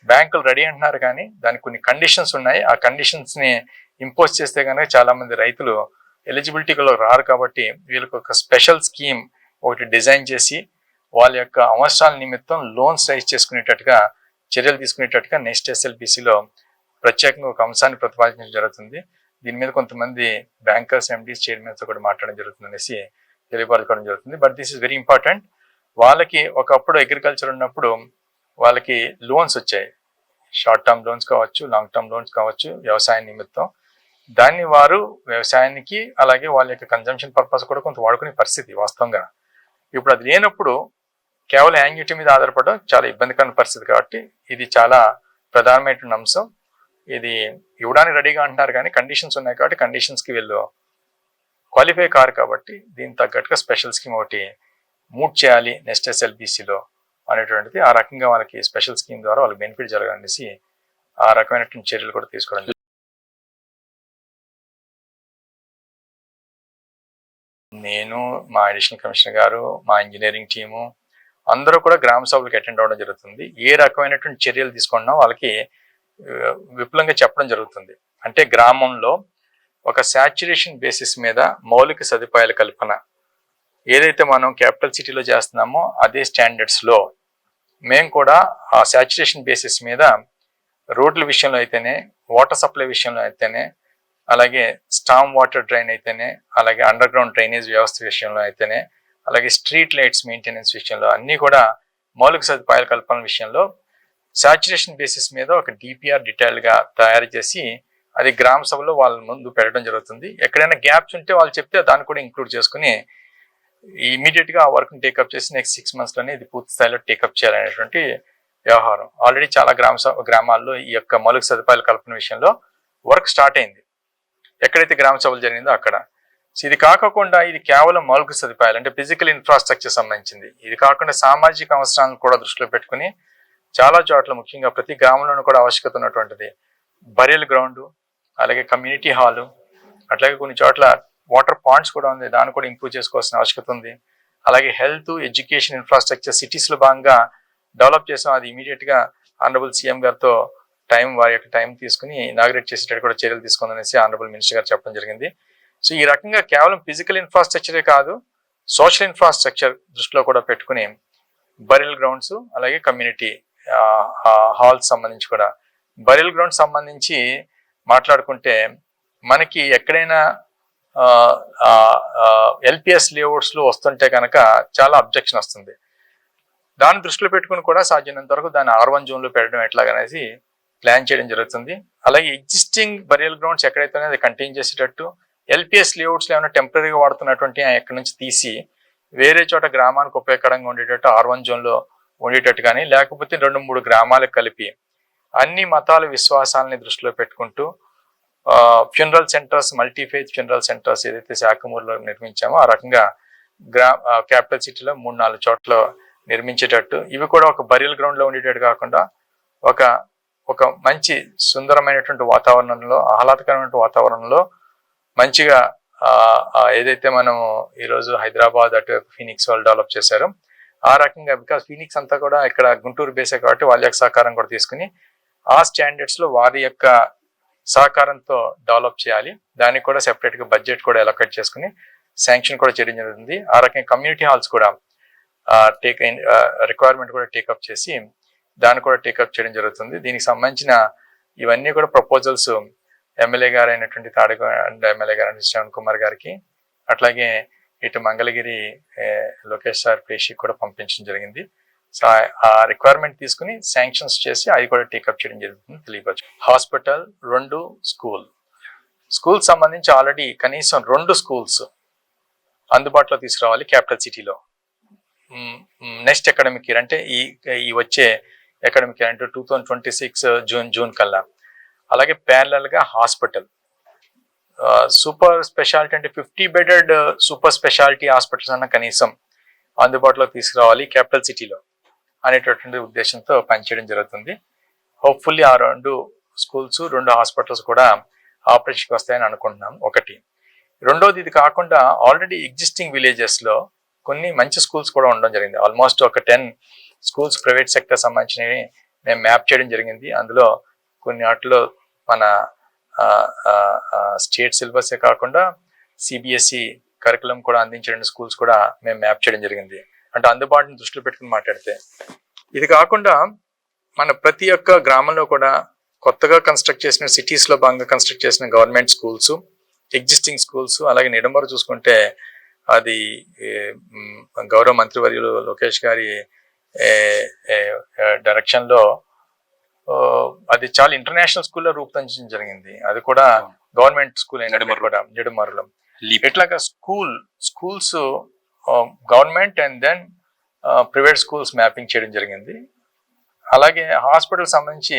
బ్యాంకులు రెడీ అంటున్నారు కానీ దానికి కొన్ని కండిషన్స్ ఉన్నాయి. ఆ కండిషన్స్ని ఇంపోజ్ చేస్తే కనుక చాలా మంది రైతులు ఎలిజిబిలిటీలో రారు. కాబట్టి వీళ్ళకి ఒక స్పెషల్ స్కీమ్ ఒకటి డిజైన్ చేసి వాళ్ళ యొక్క అవసరాల నిమిత్తం లోన్స్ రైజ్ చేసుకునేటట్టుగా చర్యలు తీసుకునేటట్టుగా నెక్స్ట్ ఎస్ఎల్బిసిలో ప్రత్యేకంగా ఒక అంశాన్ని ప్రతిపాదించడం జరుగుతుంది. దీని మీద కొంతమంది బ్యాంకర్స్, ఎండీస్, చైర్మన్స్తో కూడా మాట్లాడడం జరుగుతుంది అనేసి తెలియపరచుకోవడం జరుగుతుంది. But this is very important. వాళ్ళకి ఒకప్పుడు అగ్రికల్చర్ ఉన్నప్పుడు వాళ్ళకి లోన్స్ వచ్చాయి, షార్ట్ టర్మ్ లోన్స్ కావచ్చు, లాంగ్ టర్మ్ లోన్స్ కావచ్చు, వ్యవసాయ నిమిత్తం. దాన్ని వారు వ్యవసాయానికి అలాగే వాళ్ళ యొక్క కన్జంప్షన్ పర్పస్ కూడా కొంత వాడుకునే పరిస్థితి వాస్తవంగా. ఇప్పుడు అది లేనప్పుడు కేవలం యాన్యుటీ మీద ఆధారపడడం చాలా ఇబ్బందికరమైన పరిస్థితి. కాబట్టి ఇది చాలా ప్రధానమైనటువంటి అంశం. ఇది ఇవ్వడానికి రెడీగా అంటున్నారు కానీ కండిషన్స్ ఉన్నాయి కాబట్టి కండిషన్స్కి వీళ్ళు క్వాలిఫై కారు. కాబట్టి దీనికి తగ్గట్టుగా స్పెషల్ స్కీమ్ ఒకటి మూవ్ చేయాలి నెక్స్ట్ ఎస్ఎల్బిసిలో అనేటువంటిది. ఆ రకంగా వాళ్ళకి స్పెషల్ స్కీమ్ ద్వారా వాళ్ళకి బెనిఫిట్ జరగాలనేసి ఆ రకమైనటువంటి చర్యలు కూడా తీసుకోవడం. నేను, మా అడిషనల్ కమిషనర్ గారు, మా ఇంజనీరింగ్ టీము అందరూ కూడా గ్రామ సభలకు అటెండ్ అవ్వడం జరుగుతుంది. ఏ రకమైనటువంటి చర్యలు తీసుకున్నా వాళ్ళకి విపులంగా చెప్పడం జరుగుతుంది. అంటే గ్రామంలో ఒక శాచ్యురేషన్ బేసిస్ మీద మౌలిక సదుపాయాల కల్పన ఏదైతే మనం క్యాపిటల్ సిటీలో చేస్తున్నామో అదే స్టాండర్డ్స్లో మేము కూడా ఆ శాచ్యురేషన్ బేసిస్ మీద రోడ్ల విషయంలో అయితేనే, వాటర్ సప్లై విషయంలో అయితేనే, అలాగే స్టామ్ వాటర్ డ్రైన్ అయితేనే, అలాగే అండర్ గ్రౌండ్ డ్రైనేజ్ వ్యవస్థ విషయంలో అయితేనే, అలాగే స్ట్రీట్ లైట్స్ మెయింటెనెన్స్ విషయంలో అన్నీ కూడా మౌలిక సదుపాయాల కల్పన విషయంలో సాచురేషన్ బేసిస్ మీద ఒక డిపిఆర్ డీటెయిల్గా తయారు చేసి అది గ్రామ సభలో వాళ్ళ ముందు పెట్టడం జరుగుతుంది. ఎక్కడైనా గ్యాప్స్ ఉంటే వాళ్ళు చెప్తే దాన్ని కూడా ఇంక్లూడ్ చేసుకుని ఇమీడియట్గా ఆ వర్క్ని టేకప్ చేసి నెక్స్ట్ 6 monthsలోనే ఇది పూర్తి స్థాయిలో టేకప్ చేయాలనేటువంటి వ్యవహారం. ఆల్రెడీ చాలా గ్రామాల్లో ఈ యొక్క మౌలిక సదుపాయాల కల్పన విషయంలో వర్క్ స్టార్ట్ అయింది. ఎక్కడైతే గ్రామ సభలు జరిగిందో అక్కడ. సో ఇది కాకుండా ఇది కేవలం మౌలిక సదుపాయాలు అంటే ఫిజికల్ ఇన్ఫ్రాస్ట్రక్చర్ సంబంధించింది. ఇది కాకుండా సామాజిక అవసరాలను కూడా దృష్టిలో పెట్టుకుని చాలా చోట్ల ముఖ్యంగా ప్రతి గ్రామంలోనూ కూడా ఆవశ్యకత ఉన్నటువంటిది బరియల్ గ్రౌండ్, అలాగే కమ్యూనిటీ హాలు, అట్లాగే కొన్ని చోట్ల వాటర్ పాయింట్స్ కూడా ఉంది, దాన్ని కూడా ఇంప్రూవ్ చేసుకోవాల్సిన ఆవశ్యకత ఉంది. అలాగే హెల్త్, ఎడ్యుకేషన్ ఇన్ఫ్రాస్ట్రక్చర్ సిటీస్లో భాగంగా డెవలప్ చేసాం. అది ఇమీడియట్గా ఆనరబుల్ సీఎం గారితో వారి యొక్క టైం తీసుకుని ఇనాగ్రేట్ చేసేటట్టు కూడా చర్యలు తీసుకుందనేసి ఆనరబుల్ మినిస్టర్ గారు చెప్పడం జరిగింది. సో ఈ రకంగా కేవలం ఫిజికల్ ఇన్ఫ్రాస్ట్రక్చరే కాదు, సోషల్ ఇన్ఫ్రాస్ట్రక్చర్ దృష్టిలో కూడా పెట్టుకుని బరియల్ గ్రౌండ్స్ అలాగే కమ్యూనిటీ హాల్స్ సంబంధించి కూడా, బరియల్ గ్రౌండ్ సంబంధించి మాట్లాడుకుంటే మనకి ఎక్కడైనా ఎల్పిఎస్ లేఅవుట్స్లో వస్తుంటే కనుక చాలా అబ్జెక్షన్ వస్తుంది. దాన్ని దృష్టిలో పెట్టుకుని కూడా సాధ్యమైనంత వరకు దాన్ని R1 జోన్లో పెట్టడం ఎట్లాగనేసి ప్లాన్ చేయడం జరుగుతుంది. అలాగే ఎగ్జిస్టింగ్ బరియల్ గ్రౌండ్స్ ఎక్కడైతే అది కంటిన్యూ చేసేటట్టు, ఎల్పిఎస్ లేఅవుట్స్లో ఏమైనా టెంపరీగా వాడుతున్నటువంటి ఎక్కడి నుంచి తీసి వేరే చోట గ్రామానికి ఉపయోగకరంగా ఉండేటట్టు R1 జోన్లో ఉండేటట్టు కానీ, లేకపోతే 2-3 గ్రామాలకు కలిపి అన్ని మతాల విశ్వాసాలని దృష్టిలో పెట్టుకుంటూ ఫ్యూనరల్ సెంటర్స్, మల్టీఫేజ్ ఫ్యూనరల్ సెంటర్స్ ఏదైతే శాఖమూరులో నిర్మించామో ఆ రకంగా క్యాపిటల్ సిటీలో 3-4 చోట్ల నిర్మించేటట్టు, ఇవి కూడా ఒక బరియల్ గ్రౌండ్లో ఉండేటట్టు కాకుండా ఒక మంచి సుందరమైనటువంటి వాతావరణంలో, ఆహ్లాదకరమైన వాతావరణంలో మంచిగా ఏదైతే మనం ఈరోజు హైదరాబాద్ అటు ఫీనిక్స్ వాళ్ళు డెవలప్ చేశారో ఆ రకంగా, బికాస్ ఫీనిక్స్ అంతా కూడా ఇక్కడ గుంటూరు బేసే కాబట్టి వాళ్ళ యొక్క సహకారం కూడా తీసుకుని ఆ స్టాండర్డ్స్లో వారి యొక్క సహకారంతో డెవలప్ చేయాలి. దానికి కూడా సెపరేట్గా బడ్జెట్ కూడా అలొకేట్ చేసుకుని శాంక్షన్ కూడా చేయడం జరుగుతుంది. ఆ రకంగా కమ్యూనిటీ హాల్స్ కూడా రిక్వైర్మెంట్ కూడా టేకప్ చేసి దాన్ని కూడా టేకప్ చేయడం జరుగుతుంది. దీనికి సంబంధించిన ఇవన్నీ కూడా ప్రపోజల్స్ ఎమ్మెల్యే గారు అయినటువంటి తాడికొండ ఎమ్మెల్యే గారు శ్రవణ్ కుమార్ గారికి, అట్లాగే ఇటు మంగళగిరి లోకేష్ సార్ పేషికి కూడా పంపించడం జరిగింది. సో ఆ రిక్వైర్మెంట్ తీసుకుని శాంక్షన్స్ చేసి అవి కూడా టేకప్ చేయడం జరుగుతుంది తెలియవచ్చు. హాస్పిటల్, 2 స్కూల్ సంబంధించి ఆల్రెడీ కనీసం 2 స్కూల్స్ అందుబాటులో తీసుకురావాలి క్యాపిటల్ సిటీలో. నెక్స్ట్ అకాడమిక్ ఇయర్ అంటే ఈ వచ్చే అకాడమిక్ ఇయర్ అంటే 2026 జూన్ కల్లా. అలాగే ప్యారలల్ గా హాస్పిటల్, సూపర్ స్పెషాలిటీ అంటే 50 బెడెడ్ సూపర్ స్పెషాలిటీ హాస్పిటల్స్ అన్న కనీసం అందుబాటులో తీసుకురావాలి క్యాపిటల్ సిటీలో అనేటటువంటి ఉద్దేశంతో పనిచేయడం జరుగుతుంది. హోప్ఫుల్లీ ఆ 2 స్కూల్స్ 2 హాస్పిటల్స్ కూడా ఆపరేషన్కి వస్తాయని అనుకుంటున్నాం. ఒకటి. రెండోది, ఇది కాకుండా ఆల్రెడీ ఎగ్జిస్టింగ్ విలేజెస్లో కొన్ని మంచి స్కూల్స్ కూడా ఉండడం జరిగింది. ఆల్మోస్ట్ ఒక 10 స్కూల్స్ ప్రైవేట్ సెక్టర్ సంబంధించినవి మేము మ్యాప్ చేయడం జరిగింది. అందులో కొన్ని వాటిలో మన స్టేట్ సిలబసే కాకుండా సిబిఎస్ఈ కరికులం కూడా అందించే స్కూల్స్ కూడా మేము మ్యాప్ చేయడం జరిగింది. అంటే అందుబాటుని దృష్టిలో పెట్టుకుని మాట్లాడితే, ఇది కాకుండా మన ప్రతి ఒక్క గ్రామంలో కూడా కొత్తగా కన్స్ట్రక్ట్ చేసిన సిటీస్లో భాగంగా కన్స్ట్రక్ట్ చేసిన గవర్నమెంట్ స్కూల్స్, ఎగ్జిస్టింగ్ స్కూల్స్, అలాగే నిడమరు చూసుకుంటే అది గౌరవ మంత్రివర్యులు లోకేష్ గారి డైరెక్షన్లో అది చాలా ఇంటర్నేషనల్ స్కూల్లో రూపొందించడం జరిగింది. అది కూడా గవర్నమెంట్ స్కూల్ అయిన కూడా నిడమరులో. ఎట్లాగా schools government and then private schools mapping చేయడం జరిగింది. అలాగే హాస్పిటల్ సంబంధించి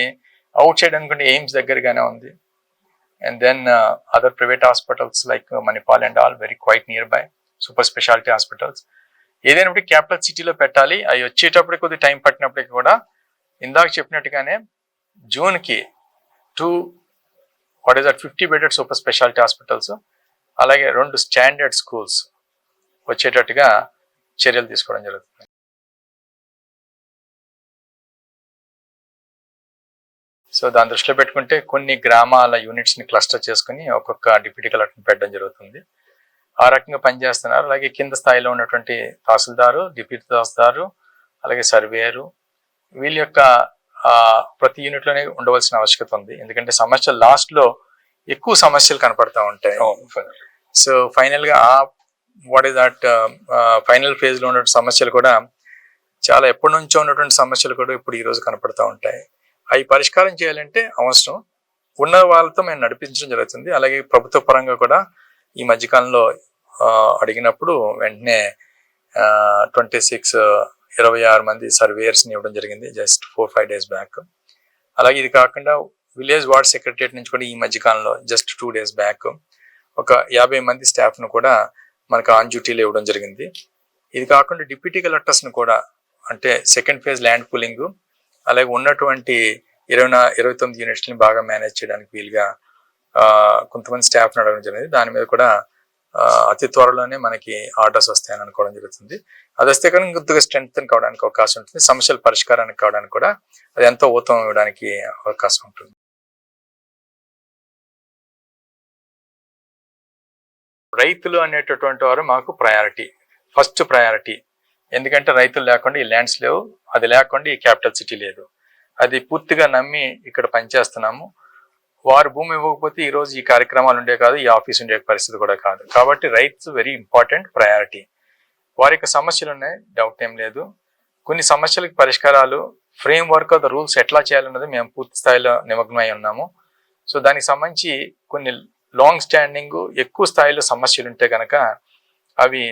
అవుట్ సైడ్ అనుకుంటే ఎయిమ్స్ దగ్గరగానే ఉంది. And then other private hospitals like Manipal and all very quite nearby, super speciality hospitals. ఏదైనా క్యాపిటల్ సిటీలో పెట్టాలి. అవి వచ్చేటప్పటికి కొద్దిగా టైం పట్టినప్పటికీ కూడా ఇందాక చెప్పినట్టుగానే జూన్కి 50 బెడెడ్ సూపర్ స్పెషాలిటీ హాస్పిటల్స్, అలాగే 2 స్టాండర్డ్ స్కూల్స్ వచ్చేటట్టుగా చర్యలు తీసుకోవడం జరుగుతుంది. సో దాని దృష్టిలో పెట్టుకుంటే కొన్ని గ్రామాల యూనిట్స్ని క్లస్టర్ చేసుకుని ఒక్కొక్క డిప్యూటీ కలెక్టర్ని పెట్టడం జరుగుతుంది. ఆ రకంగా పనిచేస్తున్నారు. అలాగే కింద స్థాయిలో ఉన్నటువంటి తహసీల్దారు, డిప్యూటీ తహసీల్దారు, అలాగే సర్వేయరు, వీళ్ళ యొక్క ప్రతి యూనిట్లోనే ఉండవలసిన ఆవశ్యకత ఉంది. ఎందుకంటే సమస్యలు లాస్ట్లో ఎక్కువ సమస్యలు కనపడతా ఉంటాయి. సో ఫైనల్గా ఫైనల్ ఫేజ్లో ఉన్న సమస్యలు కూడా చాలా ఎప్పటి నుంచో ఉన్నటువంటి సమస్యలు కూడా ఇప్పుడు ఈరోజు కనపడతా ఉంటాయి. అవి పరిష్కారం చేయాలంటే అవసరం ఉన్న వాళ్ళతో మేము నడిపించడం జరుగుతుంది. అలాగే ప్రభుత్వ పరంగా కూడా ఈ మధ్యకాలంలో అడిగినప్పుడు వెంటనే 26 మంది సర్వేయర్స్ని ఇవ్వడం జరిగింది జస్ట్ 4-5 days బ్యాక్. అలాగే ఇది కాకుండా విలేజ్ వార్డ్ సెక్రటరియట్ నుంచి కూడా ఈ మధ్యకాలంలో జస్ట్ 2 days బ్యాక్ ఒక 50 మంది స్టాఫ్ను కూడా మనకు ఆన్ డ్యూటీలో ఇవ్వడం జరిగింది. ఇది కాకుండా డిప్యూటీ కలెక్టర్స్ను కూడా అంటే సెకండ్ ఫేజ్ ల్యాండ్ పూలింగ్ అలాగే ఉన్నటువంటి 29 యూనిట్స్ని బాగా మేనేజ్ చేయడానికి వీలుగా కొంతమంది స్టాఫ్ని అడగడం జరిగింది. దాని మీద కూడా అతి త్వరలోనే మనకి ఆర్డర్స్ వస్తాయని అనుకోవడం జరుగుతుంది. అది వస్తే కానీ కొద్దిగా స్ట్రెంగ్త్ కావడానికి అవకాశం ఉంటుంది. సమస్యల పరిష్కారానికి కావడానికి కూడా అది ఎంతో ఊతం ఇవ్వడానికి అవకాశం ఉంటుంది. రైతులు అనేటటువంటి వారు మాకు ఫస్ట్ ప్రయారిటీ. ఎందుకంటే రైతులు లేకుండా ఈ ల్యాండ్స్ లేవు, అది లేకుండా ఈ క్యాపిటల్ సిటీ లేదు. అది పూర్తిగా నమ్మి ఇక్కడ పనిచేస్తున్నాము. వారు భూమి ఇవ్వకపోతే ఈరోజు ఈ కార్యక్రమాలు ఉండే కాదు, ఈ ఆఫీస్ ఉండే పరిస్థితి కూడా కాదు. కాబట్టి రైతు వెరీ ఇంపార్టెంట్ ప్రయారిటీ. వారి యొక్క సమస్యలు ఉన్నాయి, డౌట్ ఏం లేదు. కొన్ని సమస్యలకు పరిష్కారాలు frame work of the rules ఎట్లా చేయాలన్నది మేము పూర్తి స్థాయిలో నిమగ్నమై ఉన్నాము. సో దానికి సంబంధించి కొన్ని లాంగ్ స్టాండింగ్ ఎక్కువ స్థాయిలో సమస్యలు ఉంటే కనుక అవి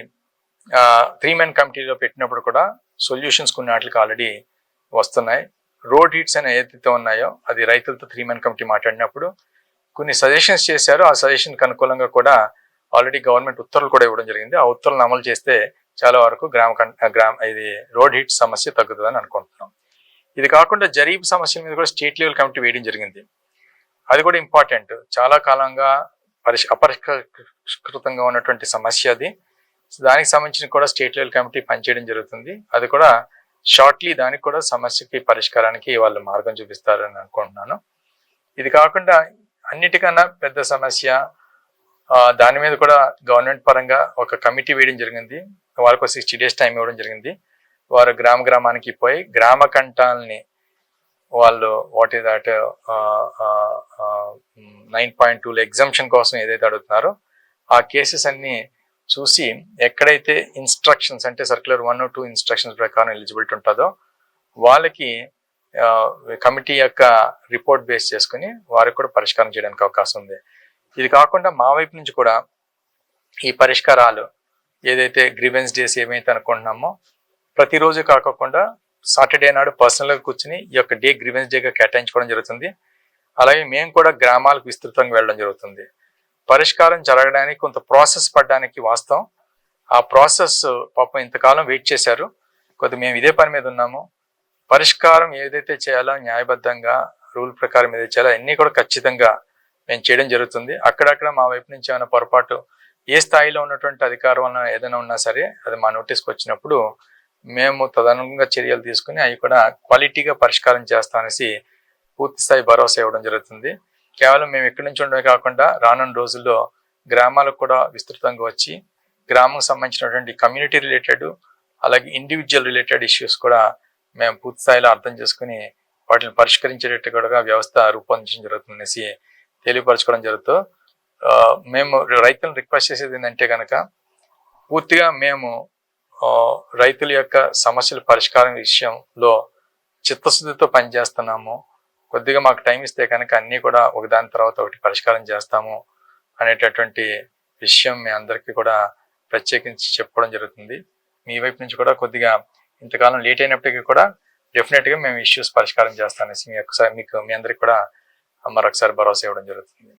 3-man కమిటీలో పెట్టినప్పుడు కూడా సొల్యూషన్స్ కొన్ని వాటికి ఆల్రెడీ వస్తున్నాయి. రోడ్ హీట్స్ అని ఏదైతే ఉన్నాయో అది రైతులతో 3-man కమిటీ మాట్లాడినప్పుడు కొన్ని సజెషన్స్ చేశారు. ఆ సజెషన్కి అనుకూలంగా కూడా ఆల్రెడీ గవర్నమెంట్ ఉత్తర్వులు కూడా ఇవ్వడం జరిగింది. ఆ ఉత్తర్వులను అమలు చేస్తే చాలా వరకు ఇది రోడ్ హీట్ సమస్య తగ్గుతుందని అనుకుంటున్నాం. ఇది కాకుండా జరీబ్ సమస్యల మీద కూడా స్టేట్ లెవెల్ కమిటీ వేయడం జరిగింది. అది కూడా ఇంపార్టెంట్. చాలా కాలంగా అపరిష్కృతంగా ఉన్నటువంటి సమస్య అది. దానికి సంబంధించిన కూడా స్టేట్ లెవెల్ కమిటీ పనిచేయడం జరుగుతుంది. అది కూడా షార్ట్లీ దానికి కూడా సమస్యకి పరిష్కారానికి వాళ్ళు మార్గం చూపిస్తారని అనుకుంటున్నాను. ఇది కాకుండా అన్నిటికన్నా పెద్ద సమస్య, దాని మీద కూడా గవర్నమెంట్ పరంగా ఒక కమిటీ వేయడం జరిగింది. వాళ్ళకు 60 days టైం ఇవ్వడం జరిగింది. వారు గ్రామానికి పోయి గ్రామ కంఠాలని వాళ్ళు వాట్ ఈస్ దట్ 9.2 ఎగ్జంప్షన్ కోసం ఏదైతే అడుగుతున్నారో ఆ కేసెస్ అన్ని చూసి ఎక్కడైతే ఇన్స్ట్రక్షన్స్ అంటే సర్క్యులర్ 1 or 2 ఇన్స్ట్రక్షన్స్ ప్రకారం ఎలిజిబిలిటీ ఉంటుందో వాళ్ళకి కమిటీ యొక్క రిపోర్ట్ బేస్ చేసుకుని వారికి కూడా పరిష్కారం చేయడానికి అవకాశం ఉంది. ఇది కాకుండా మా వైపు నుంచి కూడా ఈ పరిష్కారాలు ఏదైతే గ్రీవెన్స్ డేస్ ఏమైతే అనుకుంటున్నామో ప్రతిరోజు కాకుండా సాటర్డే నాడు పర్సనల్గా కూర్చుని ఈ యొక్క డే గ్రీవెన్స్ డేగా కేటాయించుకోవడం జరుగుతుంది. అలాగే మేము కూడా గ్రామాలకు విస్తృతంగా వెళ్ళడం జరుగుతుంది. పరిష్కారం జరగడానికి కొంత ప్రాసెస్ పడడానికి వాస్తవం. ఆ ప్రాసెస్ పాపం ఇంతకాలం వెయిట్ చేశారు. కొద్దిగా మేము ఇదే పని మీద ఉన్నాము. పరిష్కారం ఏదైతే చేయాలో న్యాయబద్ధంగా రూల్ ప్రకారం ఏదైతే చేయాలో అన్నీ కూడా ఖచ్చితంగా మేము చేయడం జరుగుతుంది. అక్కడక్కడ మా వైపు నుంచి ఏమైనా పొరపాటు ఏ స్థాయిలో ఉన్నటువంటి అధికారం ఏదైనా ఉన్నా సరే అది మా నోటీస్కి వచ్చినప్పుడు మేము తదనుగుణంగా చర్యలు తీసుకుని అవి కూడా క్వాలిటీగా పరిష్కారం చేస్తామనేసి పూర్తి స్థాయి భరోసా ఇవ్వడం జరుగుతుంది. కేవలం మేము ఇక్కడి నుంచి ఉండమే కాకుండా రానున్న రోజుల్లో గ్రామాలకు కూడా విస్తృతంగా వచ్చి గ్రామం సంబంధించినటువంటి కమ్యూనిటీ రిలేటెడ్ అలాగే ఇండివిజువల్ రిలేటెడ్ ఇష్యూస్ కూడా మేము పూర్తి స్థాయిలో అర్థం చేసుకుని వాటిని పరిష్కరించేటట్టుగా వ్యవస్థ రూపొందించడం జరుగుతుందనేసి తెలియపరచుకోవడం జరుగుతూ మేము రైతులను రిక్వెస్ట్ చేసేది ఏంటంటే కనుక పూర్తిగా మేము రైతుల యొక్క సమస్యల పరిష్కారం విషయంలో చిత్తశుద్ధితో పనిచేస్తున్నాము. కొద్దిగా మాకు టైం ఇస్తే కనుక అన్నీ కూడా ఒకదాని తర్వాత ఒకటి పరిష్కారం చేస్తాము అనేటటువంటి విషయం మీ అందరికీ కూడా ప్రత్యేకించి చెప్పడం జరుగుతుంది. మీ వైపు నుంచి కూడా కొద్దిగా ఇంతకాలం లేట్ అయినప్పటికీ కూడా డెఫినెట్గా మేము ఇష్యూస్ పరిష్కారం చేస్తామనేసి మీ అందరికి కూడా మరొకసారి భరోసా ఇవ్వడం జరుగుతుంది.